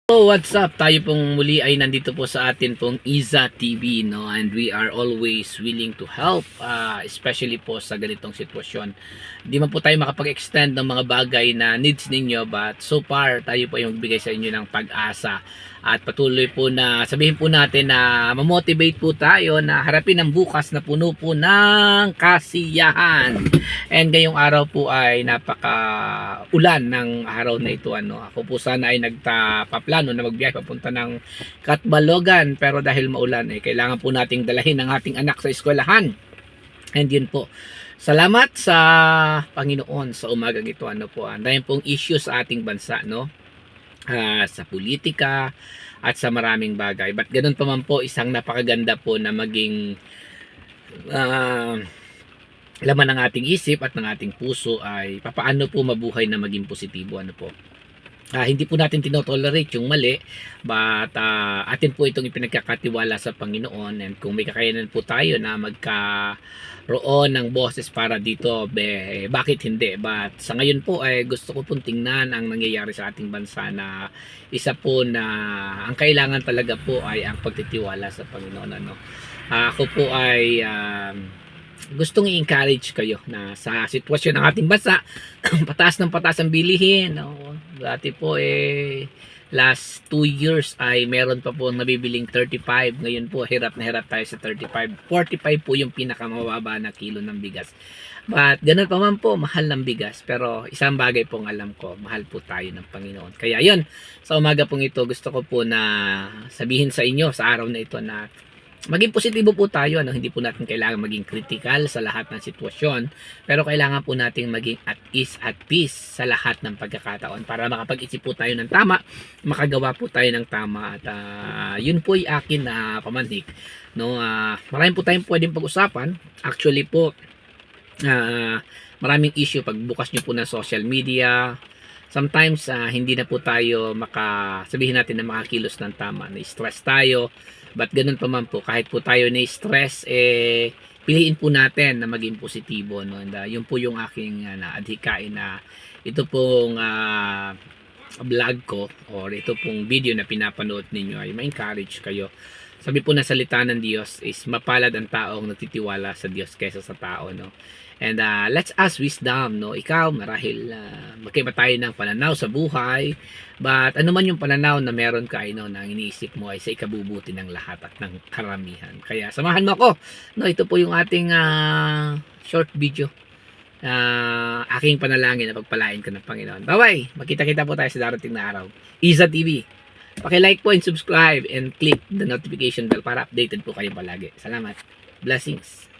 So what's up? Tayo pong muli ay nandito po sa atin pong Iza TV, no? And we are always willing to help, especially po sa ganitong sitwasyon. Hindi man po tayo makapag-extend ng mga bagay na needs ninyo, but so far tayo po yung bigay sa inyo ng pag-asa. At patuloy po na sabihin po natin na mamotivate po tayo na harapin ang bukas na puno po ng kasiyahan. And ngayong araw po ay napaka-ulan ng araw na ito. Ako po sana ay nagpaplano na magbiyahe papunta ng Katbalogan, pero dahil maulan kailangan po nating dalahin ang ating anak sa eskwelahan. And yun po. Salamat sa Panginoon sa umagang ito. Dahil pong issue sa ating bansa, no? Sa politika at sa maraming bagay. But ganun pa man po, isang napakaganda po na maging laman ng ating isip at ng ating puso ay papaano po mabuhay na maging positibo. Hindi po natin tinotolerate yung mali, but atin po itong ipinagkakatiwala sa Panginoon, and kung may kakayanan po tayo na magkaroon ng boses para dito, bakit hindi? But sa ngayon po ay gusto ko pong tingnan ang nangyayari sa ating bansa na isa po na ang kailangan talaga po ay ang pagtitiwala sa Panginoon. Ako po ay gustong i-encourage kayo na sa sitwasyon ng ating bansa, pataas ng pataas ang bilihin. Dati po last 2 years ay meron pa po nabibiling 35. Ngayon po hirap na hirap tayo sa 35. 45 po yung pinakamababa na kilo ng bigas. But ganun pa man po, mahal ng bigas. Pero isang bagay pong alam ko, mahal po tayo ng Panginoon. Kaya yun, sa umaga pong ito, gusto ko po na sabihin sa inyo sa araw na ito na maging positibo po tayo. Hindi po natin kailangan maging critical sa lahat ng sitwasyon, pero kailangan po natin maging at ease at peace sa lahat ng pagkakataon para makapag-isip po tayo ng tama, makagawa po tayo ng tama. At yun po ay akin na pamanhik, no? Marami po tayong pwedeng pag-usapan. Actually po, maraming issue pag bukas nyo po ng social media. Sometimes hindi na po tayo sabihin natin na makakilos ng tama, na stress tayo. But ganun pa man po, kahit po tayo na-stress, piliin po natin na maging positibo, no? And yun po yung aking naadhikain na ito pong vlog ko or ito pong video na pinapanood ninyo ay ma-encourage kayo. Sabi po na salita ng Diyos is mapalad ang taong nagtitiwala sa Diyos kaysa sa tao, no? And let's ask wisdom, no? Ikaw, marahil magkaiba tayo ng pananaw sa buhay, but ano man yung pananaw na meron ka, na iniisip mo ay sa ikabubuti ng lahat at ng karamihan. Kaya samahan mo ako, no? Ito po yung ating short video. Aking panalangin na pagpalain ka ng Panginoon. Bye-bye! Magkita-kita po tayo sa darating na araw. Iza TV. Paki-like po and subscribe and click the notification bell para updated po kayo palagi. Salamat. Blessings.